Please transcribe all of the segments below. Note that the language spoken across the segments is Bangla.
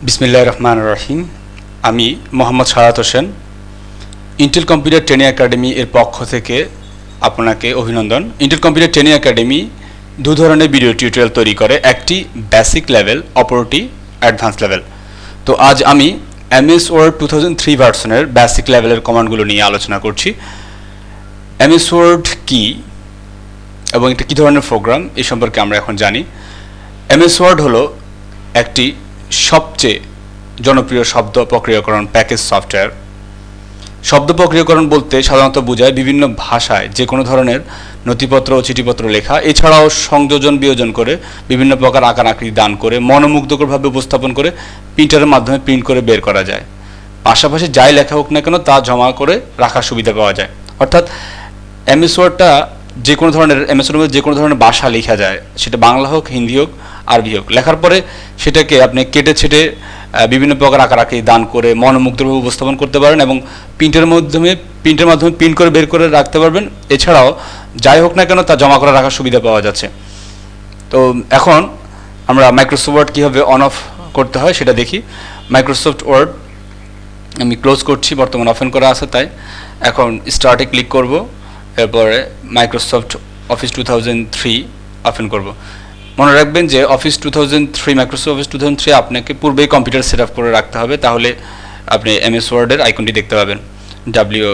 বিসমিল্লাহির রহমানির রহিম। আমি Mohammad Shahadat Hossain, Intel computer training academy এর পক্ষ থেকে আপনাকে অভিনন্দন। ইন্টেল কম্পিউটার ট্রেনিং একাডেমি দু ধরনের ভিডিও টিউটোরিয়াল তৈরি করে, একটি বেসিক লেভেল, অপরটি অ্যাডভান্স লেভেল। তো আজ আমি এমএস ওয়ার্ড 2003 ভার্সনের বেসিক লেভেলের কমান্ডগুলো নিয়ে আলোচনা করছি। এমএস ওয়ার্ড কি এবং এটা কী ধরনের প্রোগ্রাম এই সম্পর্কে আমরা এখন জানি। এমএস ওয়ার্ড হলো একটি সবচেয়ে জনপ্রিয় শব্দ প্রক্রিয়াকরণ প্যাকেজ সফটওয়্যার। শব্দ প্রক্রিয়াকরণ বলতে সাধারণত বোঝায় বিভিন্ন ভাষায় যে কোনো ধরনের নথিপত্র ও চিঠিপত্র লেখা, এছাড়াও সংযোজন বিয়োজন করে বিভিন্ন প্রকার আকার আকৃতি দান করে মনোমুগ্ধকরভাবে উপস্থাপন করে প্রিন্টারের মাধ্যমে প্রিন্ট করে বের করা যায়। পাশাপাশি যাই লেখা হোক না কেন তা জমা করে রাখার সুবিধা পাওয়া যায়। অর্থাৎ এমএস ওয়ার্ডটা যে কোনো ধরনের এমএস ওয়ার্ডের যে কোনো ধরনের ভাষা লেখা যায়, সেটা বাংলা হোক, হিন্দি হোক, আরবি হোক। লেখার পরে সেটাকে আপনি কেটে ছেটে বিভিন্ন প্রকার আকার আকৃতি দান করে মনোমুগ্ধভাবে উপস্থাপন করতে পারেন এবং প্রিন্টের মাধ্যমে প্রিন্ট করে বের করে রাখতে পারবেন। এছাড়াও যাই হোক না কেন তা জমা করে রাখার সুবিধা পাওয়া যাচ্ছে। তো এখন আমরা মাইক্রোসফট ওয়ার্ড কীভাবে অন অফ করতে হয় সেটা দেখি। মাইক্রোসফট ওয়ার্ড আমি ক্লোজ করছি, বর্তমানে ওপেন করা আছে, তাই এখন স্টার্টে ক্লিক করব। এরপরে মাইক্রোসফট অফিস 2003 ওপেন করব। মনে রাখবেন যে অফিস 2003 মাইক্রোসফট অফিস 2003 আপনাকে পূর্বেই কম্পিউটার সেট আপ করে রাখতে হবে, তাহলে আপনি এমএস ওয়ার্ডের আইকনটি দেখতে পাবেন, ডাব্লিউ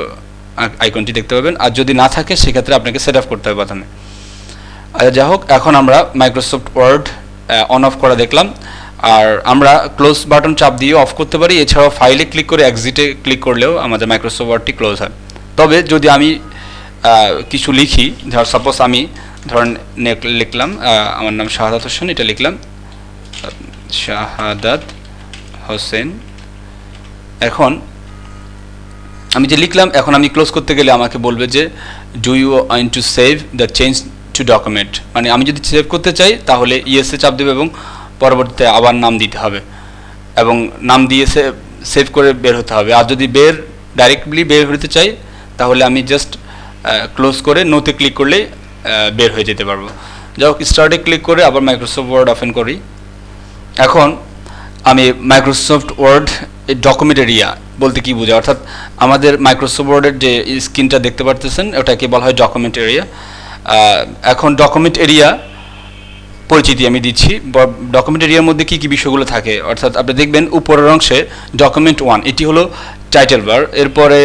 আইকনটি দেখতে পাবেন। আর যদি না থাকে সেক্ষেত্রে আপনাকে সেট আপ করতে হবে প্রথমে। আচ্ছা, যাই হোক, এখন আমরা মাইক্রোসফট ওয়ার্ড অন অফ করা দেখলাম। আর আমরা ক্লোজ বাটন চাপ দিয়ে অফ করতে পারি। এছাড়াও ফাইলে ক্লিক করে এক্সিটে ক্লিক করলেও আমাদের মাইক্রোসফট ওয়ার্ডটি ক্লোজ হয়। তবে যদি আমি কিছু লিখি, ধর সাপোজ আমি লিখলাম আমার নাম শাহাদাত হোসেন, এটা লিখলাম শাহাদাত হোসেন। এখন আমি যে লিখলাম, এখন আমি ক্লোজ করতে গেলে আমাকে বলবে যে do you want to save the change to document, মানে আমি যদি সেভ করতে চাই তাহলে ইয়েসে চাপ দেবে এবং পরবর্তীতে আবার নাম দিতে হবে এবং নাম দিয়ে সেভ করে বের হতে হবে। আর যদি ডাইরেক্টলি বের হতে চাই তাহলে আমি জাস্ট ক্লোজ করে নোতে ক্লিক করলেই বের হয়ে যেতে পারবো। যাই হোক, স্টার্টে ক্লিক করে আবার মাইক্রোসফট ওয়ার্ড ওপেন করি। এখন আমি মাইক্রোসফট ওয়ার্ড ডকুমেন্ট এরিয়া বলতে কি বোঝায়, অর্থাৎ আমাদের মাইক্রোসফট ওয়ার্ডের যে স্ক্রিনটা দেখতে পারতেছেন ওটাকে বলা হয় ডকুমেন্ট এরিয়া। এখন ডকুমেন্ট এরিয়া পরিচিতি আমি দিচ্ছি। ডকুমেন্ট এরিয়ার মধ্যে কী কী বিষয়গুলো থাকে, অর্থাৎ আপনি দেখবেন উপরের অংশে ডকুমেন্ট 1, এটি হলো টাইটেল বার। এরপরে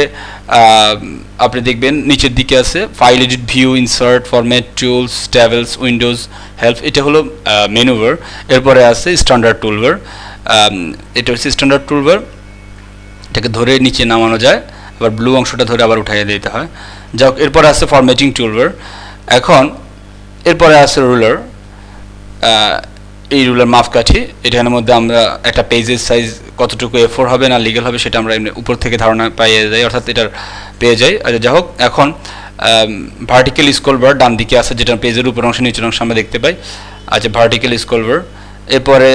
আপনি দেখবেন নিচের দিকে আছে file edit, view, insert, format, tools, ট্যাবেলস, Windows, help, এটা হলো মেনু বার। এরপরে আছে স্ট্যান্ডার্ড টুলবার, এটা হচ্ছে স্ট্যান্ডার্ড টুলবার, এটাকে ধরে নিচে নামানো যায়, আবার ব্লু অংশটা ধরে আবার উঠাইয়ে দিতে হয়। যাক, এরপরে আছে ফরম্যাটিং টুলবার। এখন এরপরে আছে রুলার, এই রুলার মাপকাঠি, এটার মধ্যে আমরা একটা পেজের সাইজ কতটুকু A4 হবে না লিগেল হবে সেটা আমরা এমনি উপর থেকে ধারণা পেয়ে যাই, অর্থাৎ এটার পেয়ে যাই। আচ্ছা, যাই হোক, এখন ভার্টিক্যাল স্ক্রল বার ডান দিকে আছে, যেটা পেজের উপর অংশ নিচের অংশ আমরা দেখতে পাই। আচ্ছা, ভার্টিক্যাল স্ক্রল বার। এরপরে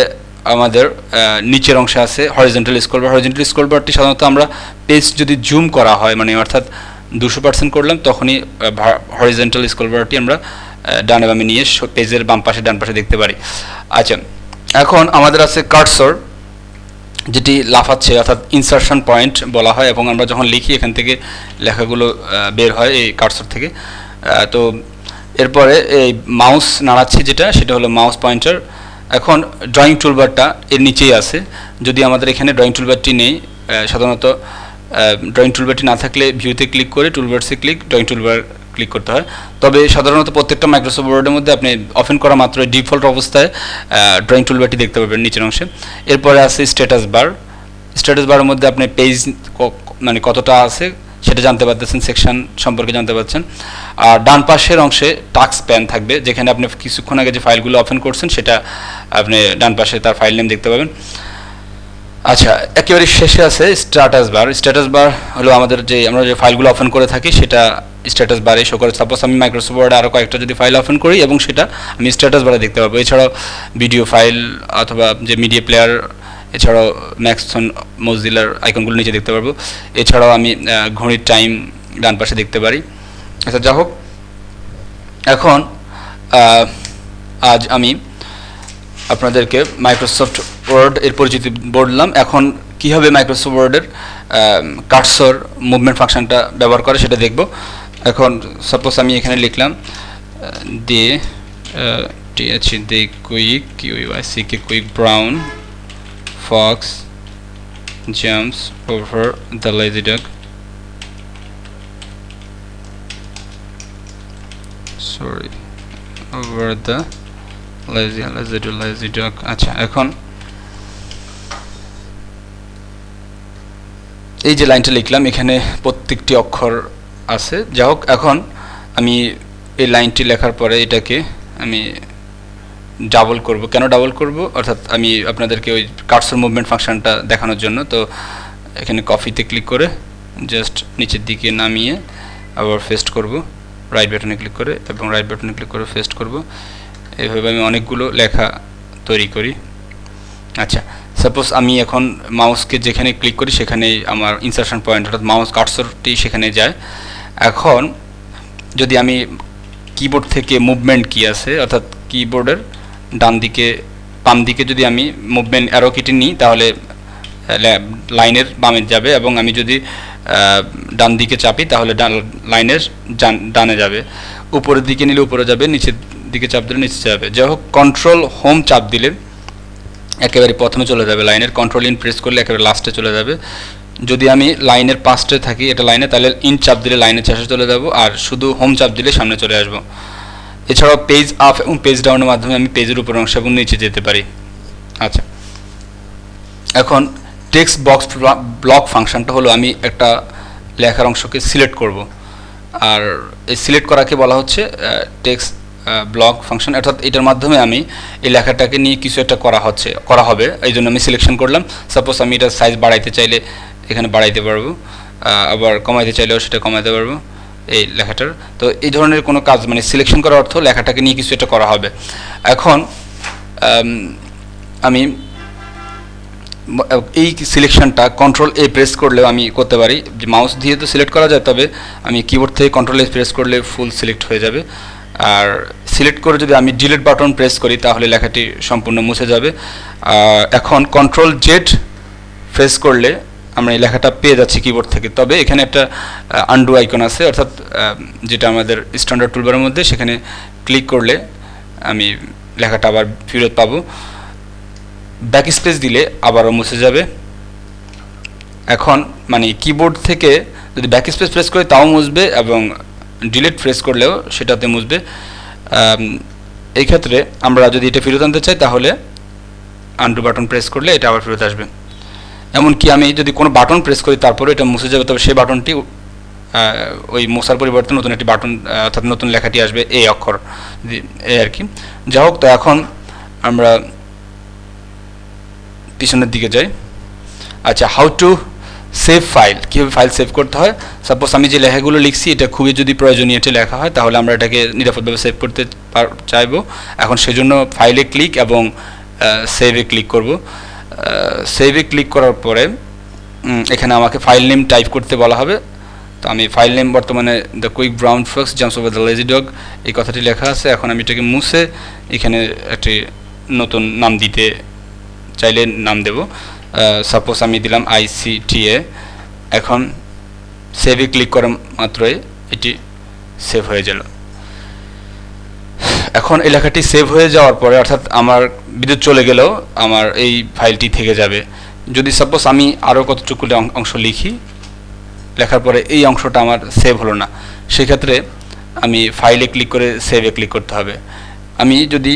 আমাদের নিচের অংশে আছে horizontal scroll bar. Horizontal scroll বারটি সাধারণত আমরা পেজ যদি জুম করা হয়, মানে অর্থাৎ 200% করলাম, তখনই হরিজন্টাল স্ক্রল বারটি আমরা ডানে বামে নিয়ে পেজের বাম পাশে ডান পাশে দেখতে পারি। আচ্ছা, এখন আমাদের আছে কার্সর, যেটি লাফাচ্ছে, অর্থাৎ ইনসারশন পয়েন্ট বলা হয়, এবং আমরা যখন লিখি এখান থেকে লেখাগুলো বের হয় এই কার্সর থেকে। তো এরপরে এই মাউস নাড়াচ্ছি সেটা হলো মাউস পয়েন্টার। এখন ড্রয়িং টুলবারটা এর নিচেই আছে। যদি আমাদের এখানে ড্রয়িং টুলবারটি নেই, সাধারণত ড্রয়িং টুলবারটি না থাকলে ভিউতে ক্লিক করে টুলবারসে ড্রয়িং টুলবার ক্লিক করতে হয়। তবে সাধারণত প্রত্যেকটা মাইক্রোসফট ওয়ার্ডের মধ্যে আপনি ওপেন করা মাত্র ডিফল্ট অবস্থায় ড্রয়িং টুলবারটি দেখতে পাবেন নিচের অংশে। এরপরে আছে স্ট্যাটাস বার। স্ট্যাটাস বারের মধ্যে আপনি পেজ মানে কতটা আছে সেটা জানতে পারতেছেন, সেকশন সম্পর্কে জানতে পারছেন। আর ডান পাশের অংশে টাস্ক প্যান থাকবে, যেখানে আপনি কিছুক্ষণ আগে যে ফাইলগুলো ওপেন করছেন সেটা আপনি ডান পাশে তার ফাইল নেম দেখতে পাবেন। আচ্ছা, একেবারে শেষে আছে স্ট্যাটাস বার। স্ট্যাটাস বার হলো আমরা যে ফাইলগুলো ওপেন করে থাকি সেটা স্ট্যাটাস বারে শো করে। সাপোজ আমি মাইক্রোসফট ওয়ার্ডে আরও কয়েকটা যদি ফাইল ওপেন করি এবং সেটা আমি স্ট্যাটাস বারে দেখতে পাবো। এছাড়াও ভিডিও ফাইল অথবা যে মিডিয়া প্লেয়ার, এছাড়াও ম্যাক্সন, মজিলার আইকনগুলো নিচে দেখতে পারবো। এছাড়াও আমি ঘড়ির টাইম ডান পাশে দেখতে পারি। আচ্ছা, যা হোক, এখন আজ আমি আপনাদেরকে মাইক্রোসফট ওয়ার্ড এর পরিচিতি বললাম। এখন কীভাবে মাইক্রোসফট ওয়ার্ডের কার্সর মুভমেন্ট ফাংশনটা ব্যবহার করে সেটা দেখব। এখন সাপোজ আমি এখানে লিখলাম the quick brown fox jumps over the lazy dog, over the lazy dog। আচ্ছা, এখন এই যে লাইনটা লিখলাম এখানে প্রত্যেকটি অক্ষর আছে। যাই হোক, এখন আমি এই লাইনটি লেখার পরে এটাকে আমি ডাবল করব। কেন ডাবল করব? অর্থাৎ আমি আপনাদেরকে ওই কার্সর মুভমেন্ট ফাংশনটা দেখানোর জন্য। তো এখানে কপিতে ক্লিক করে জাস্ট নিচের দিকে নামিয়ে আবার পেস্ট করব, রাইট বাটনে ক্লিক করে, এবং রাইট বাটনে ক্লিক করে পেস্ট করব। এইভাবে আমি অনেকগুলো লেখা তৈরি করি। আচ্ছা, সাপোজ আমি এখন মাউসকে যেখানে ক্লিক করি সেখানেই আমার ইনসারশন পয়েন্ট অর্থাৎ মাউস কার্সরটি সেখানে যায়। এখন যদি আমি কিবোর্ড থেকে মুভমেন্ট কি আছে অর্থাৎ কিবোর্ডের ডান দিকে বাম দিকে যদি আমি মুভমেন্ট অ্যারো কিটি নিই তাহলে লাইনের বামে যাবে, এবং আমি যদি ডান দিকে চাপি তাহলে লাইনের ডানে যাবে। উপরের দিকে নিলে উপরে যাবে, নিচের দিকে চাপ দিলে নিচে যাবে। যাই হোক, কন্ট্রোল হোম চাপ দিলে একেবারে প্রথমে চলে যাবে লাইনের, কন্ট্রোল ইন প্রেস করলে একেবারে লাস্টে চলে যাবে। যদি আমি লাইনের পাশে থাকি এটা লাইনে, তাহলে ইন চাপ দিলে লাইনের শেষে চলে যাব, আর শুধু হোম চাপ দিলে সামনে চলে আসবো। এছাড়াও পেজ আপ এবং পেজ ডাউনের মাধ্যমে আমি পেজের উপর অংশ এবং নিচে যেতে পারি। আচ্ছা, এখন টেক্সট বক্স ব্লক ফাংশনটা হলো আমি একটা লেখার অংশকে সিলেক্ট করব, আর এই সিলেক্ট করাকে বলা হচ্ছে টেক্সট ব্লক ফাংশন। অর্থাৎ এটার মাধ্যমে আমি এই লেখাটাকে নিয়ে কিছু একটা করা হবে, এই জন্য আমি সিলেকশন করলাম। সাপোজ আমি এটা সাইজ বাড়াইতে চাইলে এখানে বাড়াইতে পারবো, আবার কমাইতে চাইলেও সেটা কমাইতে পারবো এই লেখাটার। তো এই ধরনের কোনো কাজ মানে সিলেকশন করার অর্থ লেখাটাকে নিয়ে কিছু একটা করা হবে। এখন আমি এই সিলেকশনটা কন্ট্রোল এ প্রেস করলেও আমি করতে পারি, যে মাউস দিয়ে তো সিলেক্ট করা যায়, তবে আমি কিবোর্ড থেকে কন্ট্রোল এ প্রেস করলে ফুল সিলেক্ট হয়ে যাবে। আর সিলেক্ট করে যদি আমি ডিলিট বাটন প্রেস করি তাহলে লেখাটি সম্পূর্ণ মুছে যাবে। এখন কন্ট্রোল জেড প্রেস করলে আমরা এই লেখাটা পেয়ে যাচ্ছি কিবোর্ড থেকে, তবে এখানে একটা আনডু আইকন আছে, অর্থাৎ যেটা আমাদের স্ট্যান্ডার্ড টুলবারের মধ্যে, সেখানে ক্লিক করলে আমি লেখাটা আবার ফেরত পাবো। ব্যাক স্পেস দিলে আবারও মুছে যাবে। এখন মানে কিবোর্ড থেকে যদি ব্যাক স্পেস প্রেস করি তাও মুছবে, এবং ডিলিট প্রেস করলেও সেটাতে মুছবে। এই ক্ষেত্রে আমরা যদি এটা ফেরত আনতে চাই তাহলে আনডু বাটন প্রেস করলে এটা আবার ফেরত আসবে। এমনকি আমি যদি কোনো বাটন প্রেস করি তারপরে এটা মুছে যাবে, তবে সেই বাটনটি ওই মোছার পরিবর্তে নতুন একটি বাটন অর্থাৎ নতুন লেখাটি আসবে, এই অক্ষর এই আর কি। যাই হোক, তো এখন আমরা পিছনের দিকে যাই। আচ্ছা, হাউ টু সেভ ফাইল, কীভাবে ফাইল সেভ করতে হয়। সাপোজ আমি যে লেখাগুলো লিখছি এটা খুবই যদি প্রয়োজনীয় একটি লেখা হয় তাহলে আমরা এটাকে নিরাপদভাবে সেভ করতে চাইবো। এখন সেজন্য ফাইলে ক্লিক এবং সেভে ক্লিক করব। সেভে ক্লিক করার পরে এখানে আমাকে ফাইল নেম টাইপ করতে বলা হবে। তো আমি ফাইল নেম বর্তমানে the quick brown fox jumps over the lazy dog এই কথাটি লেখা আছে। এখন আমি এটাকে মুছে এখানে একটি নতুন নাম দিতে চাইলে নাম দেব। সাপোজ আমি দিলাম ICTA। এখন সেভে ক্লিক করা মাত্রই এটি সেভ হয়ে গেল। এখন এই লেখাটি সেভ হয়ে যাওয়ার পরে অর্থাৎ আমার বিদ্যুৎ চলে গেলেও আমার এই ফাইলটি থেকে যাবে। যদি সাপোজ আমি আরও কতটুকু অংশ লিখি, লেখার পরে এই অংশটা আমার সেভ হলো না, সেক্ষেত্রে আমি ফাইলে ক্লিক করে সেভে ক্লিক করতে হবে। আমি যদি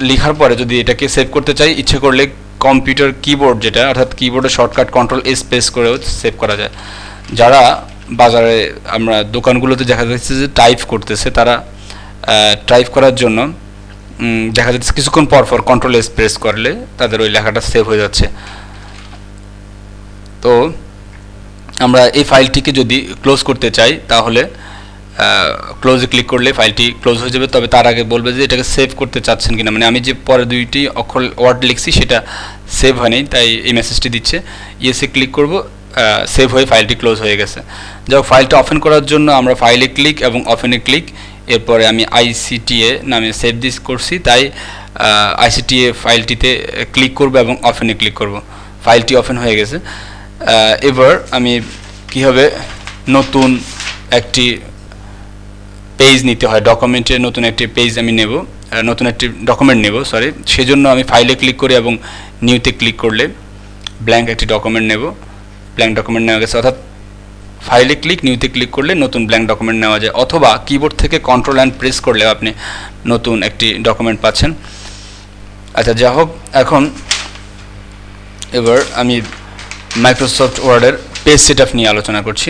লেখার পরে যদি এটাকে সেভ করতে চাই, ইচ্ছে করলে কম্পিউটার কিবোর্ড যেটা অর্থাৎ কিবোর্ডের শর্টকাট কন্ট্রোল এস প্রেস করেও সেভ করা যায়। যারা বাজারে আমরা দোকানগুলোতে দেখা যাচ্ছে যে টাইপ করতেছে, তারা টাইপ করার জন্য দেখা যাচ্ছে কিছুক্ষণ পর পর কন্ট্রোল এস প্রেস করলে তাদের ওই লেখাটা সেভ হয়ে যাচ্ছে। তো আমরা এই ফাইলটিকে যদি ক্লোজ করতে চাই তাহলে ক্লোজে ক্লিক করলে ফাইলটি ক্লোজ হয়ে যাবে, তবে তার আগে বলবে যে এটাকে সেভ করতে চাচ্ছেন কিনা, মানে আমি যে পরে দুইটি অক্ষর ওয়ার্ড লিখছি সেটা সেভ হয়নি, তাই এই মেসেজটি দিচ্ছে। ইয়েসে ক্লিক করব, সেভ হয়ে ফাইলটি ক্লোজ হয়ে গেছে। যাই হোক, ফাইলটা ওপেন করার জন্য আমরা ফাইলে ক্লিক এবং ওপেনে ক্লিক এরপরে আমি আইসিটিএ নামে সেভ দিস করছি, তাই আইসিটিএ ফাইলটিতে ক্লিক করব এবং ওপেনে ক্লিক করব। ফাইলটি ওপেন হয়ে গেছে। এবার আমি কীভাবে নতুন একটি পেজ নিতে হয়, ডকুমেন্টের নতুন একটি পেজ আমি নেব, নতুন একটি ডকুমেন্ট নেব সেজন্য আমি ফাইলে ক্লিক করি এবং নিউতে ক্লিক করলে ব্ল্যাঙ্ক একটি ডকুমেন্ট নেব। ব্ল্যাঙ্ক ডকুমেন্ট নেওয়া গেছে, অর্থাৎ ফাইলে ক্লিক, নিউতে ক্লিক করলে নতুন ব্ল্যাঙ্ক ডকুমেন্ট নেওয়া যায়, অথবা কিবোর্ড থেকে কন্ট্রোল অ্যান্ড প্রেস করলে আপনি নতুন একটি ডকুমেন্ট পাচ্ছেন। আচ্ছা, যা হোক, এখন এবার আমি মাইক্রোসফট ওয়ার্ডের পেজ সেটআপ নিয়ে আলোচনা করছি।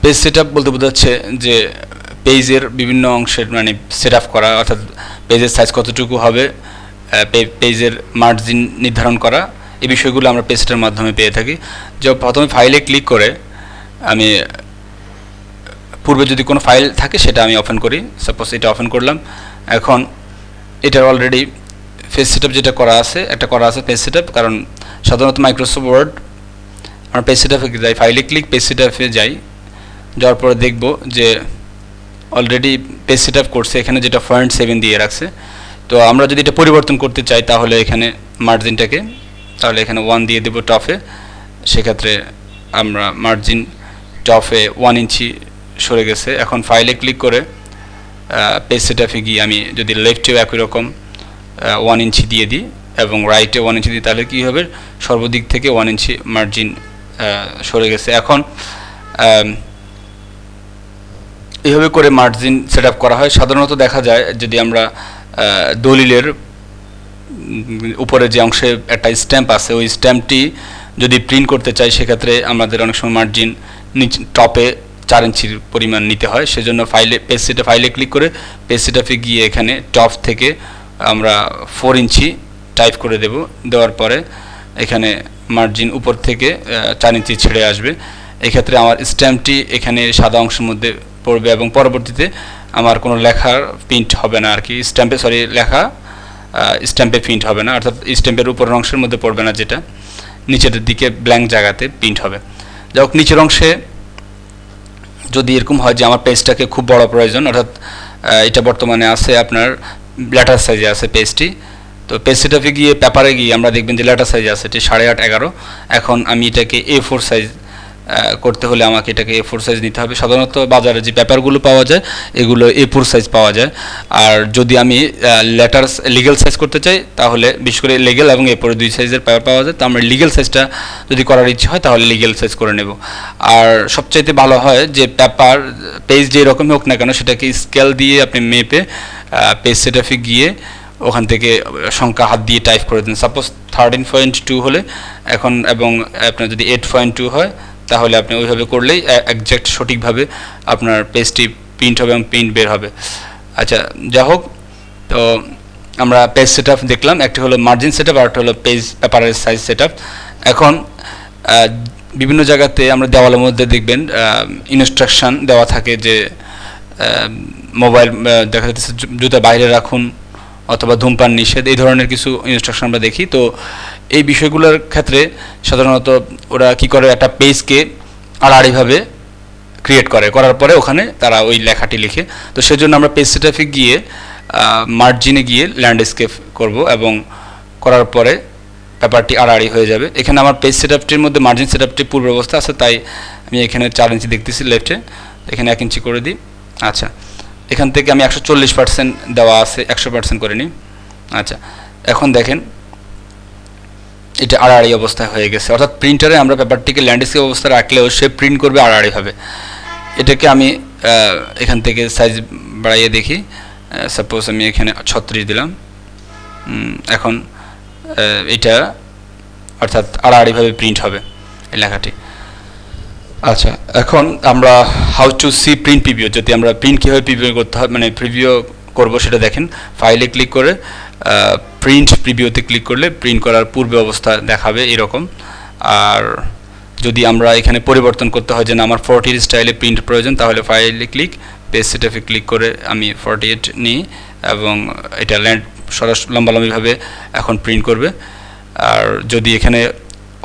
পেজ সেটআপ বলতে বোঝাচ্ছে যে পেজের বিভিন্ন অংশের মানে সেটআপ করা, অর্থাৎ পেজের সাইজ কতটুকু হবে, পেজের মার্জিন নির্ধারণ করা, এই বিষয়গুলো আমরা পেজ সেটআপের মাধ্যমে পেয়ে থাকি। যে প্রথমে ফাইলে ক্লিক করে আমি পূর্বে যদি কোনো ফাইল থাকে সেটা আমি ওপেন করি, সাপোজ এটা ওপেন করলাম। এখন এটার অলরেডি পেজ সেটআপ যেটা করা আছে পেজ সেটআপ, কারণ সাধারণত মাইক্রোসফট ওয়ার্ড আমরা পেজ সেটআপে যাই, ফাইলে ক্লিক, পেজ সেটআপে যাওয়ার পরে দেখব যে অলরেডি পেজ সেটআপ করছে, এখানে যেটা ফন্ট 7 দিয়ে রাখছে। তো আমরা যদি এটা পরিবর্তন করতে চাই তাহলে এখানে মার্জিনটাকে তাহলে এখানে 1 দিয়ে দেব টপে, সেক্ষেত্রে আমরা মার্জিন টপে 1 ইঞ্চি সরে গেছে। এখন ফাইলে ক্লিক করে পেজ সেটআপে গিয়ে আমি যদি লেফটেও একই রকম 1 ইঞ্চি দিয়ে দিই এবং রাইটে 1 ইঞ্চি দিই, তাহলে কী হবে, সর্বদিক থেকে 1 ইঞ্চি মার্জিন সরে গেছে। এখন এইভাবে করে মার্জিন সেটআপ করা হয়। সাধারণত দেখা যায় যদি আমরা দলিলের উপরে যে অংশে একটা স্ট্যাম্প আছে, ওই স্ট্যাম্পটি যদি প্রিন্ট করতে চাই সেক্ষেত্রে আমাদের অনেক সময় মার্জিন টপে 4 ইঞ্চির পরিমাণ নিতে হয়। সেজন্য পেজ সেটআপ ফাইলে ক্লিক করে পেজ সেটআপে গিয়ে এখানে টপ থেকে আমরা 4 ইঞ্চি টাইপ করে দেওয়ার পরে এখানে মার্জিন উপর থেকে 4 ইঞ্চি ছেড়ে আসবে। এক্ষেত্রে আমার স্ট্যাম্পটি এখানে সাদা অংশের মধ্যে পড়বে এবং পরবর্তীতে আমার কোনো লেখার প্রিন্ট হবে না আর কি, লেখা স্ট্যাম্পে প্রিন্ট হবে না, অর্থাৎ স্ট্যাম্পের উপরের অংশের মধ্যে পড়বে না, যেটা নিচের দিকে ব্ল্যাঙ্ক জায়গাতে প্রিন্ট হবে। যাই হোক, নিচের অংশে যদি এরকম হয় যে আমার পেজটাকে খুব বড় প্রয়োজন, অর্থাৎ এটা বর্তমানে আছে আপনার লেটার সাইজে আছে পেজটি, তো পেজ সেটআপে গিয়ে পেপারে গিয়ে আমরা দেখবেন যে লেটার সাইজে আছে এটি 8.5 11। এখন আমি এটাকে A4 সাইজ করতে হলে আমাকে এটাকে A4 সাইজ নিতে হবে। সাধারণত বাজারে যে পেপারগুলো পাওয়া যায় এগুলো A4 সাইজ পাওয়া যায়, আর যদি আমি লিগ্যাল সাইজ করতে চাই তাহলে বিশেষ করে লিগ্যাল এবং A4 2 সাইজের পেপার পাওয়া যায়, তো আমরা লিগ্যাল সাইজটা যদি করার ইচ্ছে হয় তাহলে লিগ্যাল সাইজ করে নেব। আর সবচাইতে ভালো হয় যে পেজ যে রকমই হোক না কেন সেটাকে স্কেল দিয়ে আপনি মেপে পেজ সেটআপে গিয়ে ওখান থেকে সংখ্যা হাত দিয়ে টাইপ করে দিন। সাপোজ 13.2 হলে এখন, এবং আপনার যদি 8.2 হয় তাহলে আপনি ওইভাবে করলেই একজ্যাক্ট সঠিকভাবে আপনার পেজটি প্রিন্ট হবে এবং প্রিন্ট বের হবে। আচ্ছা, যা হোক, তো আমরা পেজ সেটআপ দেখলাম, একটি হলো মার্জিন সেটআপ আর একটা হলো পেপারের সাইজ সেটআপ। এখন বিভিন্ন জায়গাতে আমরা দেওয়ালের মধ্যে দেখবেন ইনস্ট্রাকশন দেওয়া থাকে যে মোবাইল দেখা যাচ্ছে জুতা বাইরে রাখুন অথবা ধূমপান নিষেধ, এই ধরনের কিছু ইনস্ট্রাকশন আমরা দেখি। তো এই বিষয়গুলোর ক্ষেত্রে সাধারণত ওরা কি করে, একটা পেজকে আড়াআড়িভাবে করার পরে ওখানে তারা ওই লেখাটি লিখে। তো সেজন্য আমরা পেজ সেটআপে গিয়ে মার্জিনে গিয়ে ল্যান্ডস্কেপ করব এবং করার পরে পেপারটি আড়াআড়ি হয়ে যাবে। এখানে আমার পেজ সেটআপটির মধ্যে মার্জিন সেটআপটি পূর্ব অবস্থা আছে, তাই আমি এখানে 4 ইঞ্চি দেখতেছি লেফটে, এখানে 1 ইঞ্চি করে দিই। আচ্ছা, এখান থেকে আমি 140% দেওয়া আছে, 100% করে নিই। আচ্ছা, এখন দেখেন এটা আড়াআড়ি অবস্থায় হয়ে গেছে, অর্থাৎ প্রিন্টারে আমরা পেপারটিকে ল্যান্ডস্কেপ অবস্থায় রাখলেও সে প্রিন্ট করবে আড়াআড়িভাবে। এটাকে আমি এখান থেকে সাইজ বাড়াইয়ে দেখি, সাপোজ আমি এখানে 36 দিলাম। এখন এটা অর্থাৎ আড়াআড়িভাবে প্রিন্ট হবে এই লেখাটি। আচ্ছা, এখন আমরা how to see print preview, যদি আমরা প্রিন্ট কীভাবে প্রিভিউ করতে হয় মানে প্রিভিউ করব সেটা দেখেন। ফাইলে ক্লিক করে প্রিন্ট প্রিভিউতে ক্লিক করলে প্রিন্ট করার পূর্বে অবস্থা দেখাবে এরকম। আর যদি আমরা এখানে পরিবর্তন করতে হয় যে না আমার 40 স্টাইলে প্রিন্ট প্রয়োজন, তাহলে ফাইলে ক্লিক, পেজ সেটআপে ক্লিক করে আমি 48 নিই এবং এটা লম্বালম্বিভাবে এখন প্রিন্ট করবে। আর যদি এখানে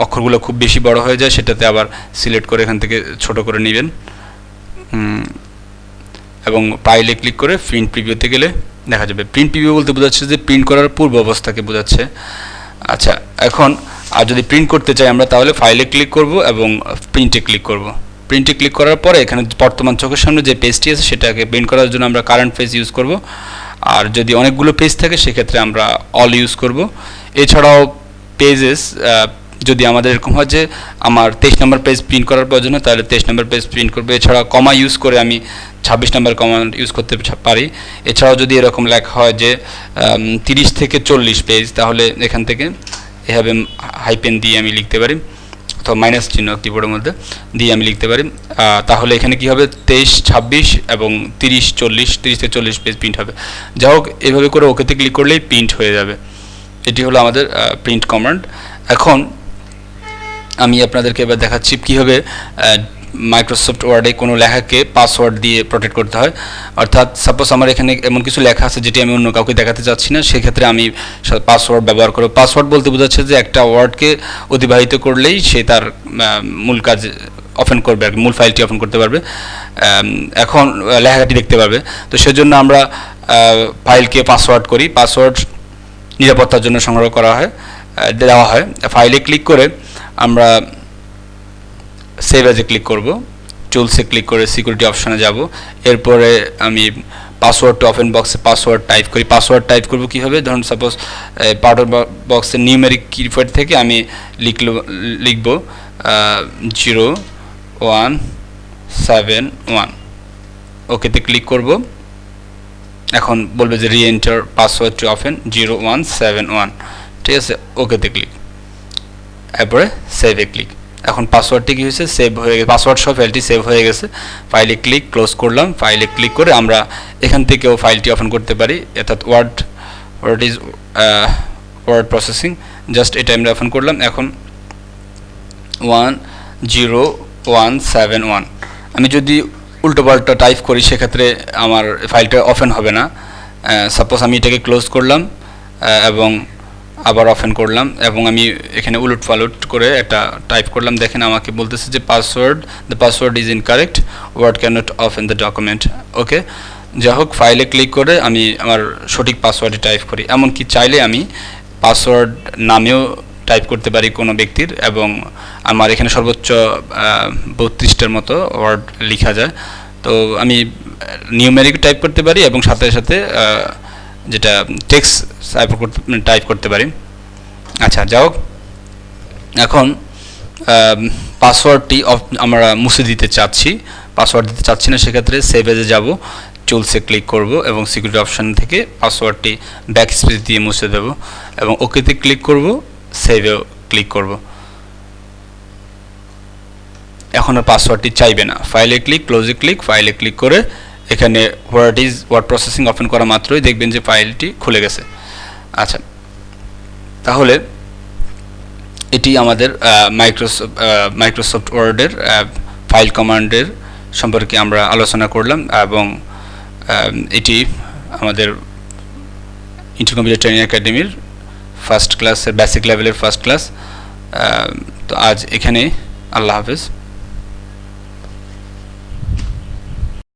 অক্ষরগুলো খুব বেশি বড় হয়ে যায় সেটাতে আবার সিলেক্ট করে এখান থেকে ছোট করে নেবেন। এবং ফাইলে ক্লিক করে প্রিন্ট প্রিভিউতে গেলে দেখা যাবে। প্রিন্ট প্রিভিউ বলতে বোঝাচ্ছে যে প্রিন্ট করার পূর্ব অবস্থাকে বোঝাচ্ছে। আচ্ছা, এখন আর যদি প্রিন্ট করতে চাই আমরা, তাহলে ফাইলে ক্লিক করব এবং প্রিন্টে ক্লিক করব। প্রিন্টে ক্লিক করার পরে এখানে বর্তমান চোখের সামনে যে পেজটি আছে সেটাকে প্রিন্ট করার জন্য আমরা কারেন্ট পেজ ইউজ করব। আর যদি অনেকগুলো পেজ থাকে সেক্ষেত্রে আমরা অল ইউজ করব। এছাড়াও পেজেস যদি আমাদের এরকম হয় যে আমার 23 নম্বর পেজ প্রিন্ট করার প্রয়োজন হয়, তাহলে 23 নম্বর পেজ প্রিন্ট করবো। এছাড়া কমা ইউজ করে আমি 26 নম্বর কমা ইউজ করতে পারি। এছাড়াও যদি এরকম লেখা হয় যে 30 থেকে 40 পেজ, তাহলে এখান থেকে এভাবে হাইপেন দিয়ে আমি লিখতে পারি, অথবা মাইনাস চিহ্ন কিবোর্ডের মধ্যে দিয়ে আমি লিখতে পারি। তাহলে এখানে কি হবে, 23, 26 এবং 30, 40, 30 থেকে 40 পেজ প্রিন্ট হবে। যাই হোক, এভাবে করে ওকেতে ক্লিক করলেই প্রিন্ট হয়ে যাবে। এটি হলো আমাদের প্রিন্ট কমান্ড। এখন আমি আপনাদেরকে এবার দেখাচ্ছি কীভাবে মাইক্রোসফট ওয়ার্ডে কোনো লেখাকে পাসওয়ার্ড দিয়ে প্রোটেক্ট করতে হয়। অর্থাৎ সাপোজ আমার এখানে এমন কিছু লেখা আছে যেটি আমি অন্য কাউকে দেখাতে চাচ্ছি না, সেক্ষেত্রে আমি পাসওয়ার্ড ব্যবহার করব। পাসওয়ার্ড বলতে বোঝাচ্ছে যে একটা ওয়ার্ডকে অতিবাহিত করলেই সে তার মূল কাজ ওপেন করবে, আর মূল ফাইলটি ওপেন করতে পারবে, এখন লেখাটি দেখতে পারবে। তো সেজন্য আমরা ফাইলকে পাসওয়ার্ড করি। পাসওয়ার্ড নিরাপত্তার জন্য সংগ্রহ করা হয়, দেওয়া হয়। ফাইলে ক্লিক করে আমরা সেভ অ্যাজে ক্লিক করব, টুলসে ক্লিক করে সিকিউরিটি অপশনে যাব। এরপরে আমি পাসওয়ার্ড টু ওপেন বক্সে পাসওয়ার্ড টাইপ করি। পাসওয়ার্ড টাইপ করব কীভাবে, ধরুন সাপোজ পাউডার বক্সের নিউমেরিক কিপ্যাড থেকে আমি লিখব 0171। ওকেতে ক্লিক করব। এখন বলবে যে রি এন্টার পাসওয়ার্ড টু ওপেন 0171, ঠিক আছে। ওকেতে ক্লিক, এরপরে সেভে ক্লিক। এখন পাসওয়ার্ডটি কী হয়েছে, সেভ হয়ে গেছে, পাসওয়ার্ড সহ ফাইলটি সেভ হয়ে গেছে। ফাইলে ক্লিক, ক্লোজ করলাম। ফাইলে ক্লিক করে আমরা এখান থেকেও ফাইলটি ওপেন করতে পারি, অর্থাৎ ওয়ার্ড প্রসেসিং, জাস্ট এটা আমরা ওপেন করলাম। এখন 10171, আমি যদি উল্টোপাল্টা টাইপ করি সেক্ষেত্রে আমার ফাইলটা ওপেন হবে না। সাপোজ আমি এটাকে ক্লোজ করলাম এবং আবার ওপেন করলাম, এবং আমি এখানে উলট পালট করে একটা টাইপ করলাম। দেখেন আমাকে বলতেছে যে the password is incorrect, Word cannot open the document. Okay, যাই হোক, ফাইলে ক্লিক করে আমি আমার সঠিক পাসওয়ার্ডটি টাইপ করি। এমনকি চাইলে আমি পাসওয়ার্ড নামেও টাইপ করতে পারি কোনো ব্যক্তির, এবং আমার এখানে সর্বোচ্চ 32টার মতো ওয়ার্ড লেখা যায়। তো আমি নিউমেরিক টাইপ করতে পারি এবং সাথে সাথে যেটা টেক্সট টাইপ করতে পারি। আচ্ছা, যাই হোক, এখন পাসওয়ার্ডটি আমরা মুছে দিতে চাচ্ছি, পাসওয়ার্ড দিতে চাচ্ছি না, সেক্ষেত্রে সেভ এজে যাব, টুলসে ক্লিক করব এবং সিকিউরিটি অপশন থেকে পাসওয়ার্ডটি ব্যাক স্পেস দিয়ে মুছে দেব এবং ওকেতে ক্লিক করব, সেভেও ক্লিক করব। এখন আর পাসওয়ার্ডটি চাইবে না। ফাইলে ক্লিক, ক্লোজে ক্লিক, ফাইলে ক্লিক করে এখানে ওয়ার্ড প্রসেসিং ওপেন করা মাত্রই দেখবেন যে ফাইলটি খুলে গেছে। আচ্ছা, তাহলে এটি আমাদের মাইক্রোসফট ওয়ার্ডের ফাইল কমান্ডের সম্পর্কে আমরা আলোচনা করলাম, এবং এটি আমাদের ইন্টেল কম্পিউটার ট্রেনিং একাডেমির ফার্স্ট ক্লাসের বেসিক লেভেলের ফার্স্ট ক্লাস। তো আজ এখানে, আল্লাহ হাফেজ।